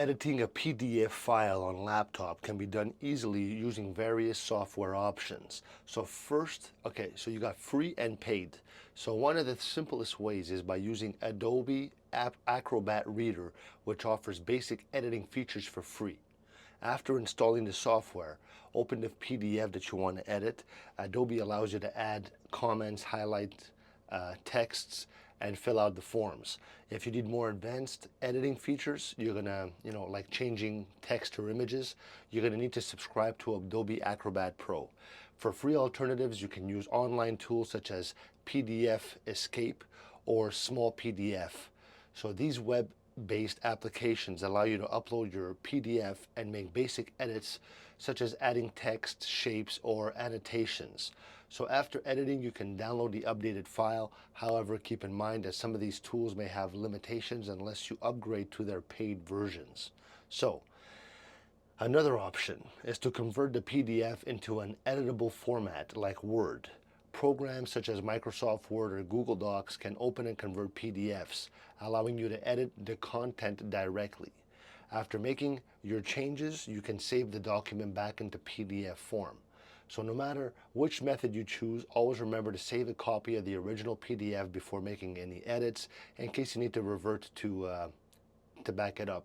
Editing a PDF file on laptop can be done easily using various software options. So first, so you got free and paid. So one of the simplest ways is by using Adobe Acrobat Reader, which offers basic editing features for free. After installing the software, open the PDF that you want to edit. Adobe allows you to add comments, highlight texts, and fill out the forms. If you need more advanced editing features, you're gonna, like changing text or images, you're gonna need to subscribe to Adobe Acrobat Pro. For free alternatives, you can use online tools such as PDF Escape or Small PDF. So these web-based applications allow you to upload your PDF and make basic edits such as adding text, shapes, or annotations. So after editing, you can download the updated file. However, keep in mind that some of these tools may have limitations unless you upgrade to their paid versions. So another option is to convert the PDF into an editable format like Word. Programs such as Microsoft Word or Google Docs can open and convert PDFs, allowing you to edit the content directly. After making your changes, you can save the document back into PDF form. So no matter which method you choose, always remember to save a copy of the original PDF before making any edits in case you need to revert to back it up.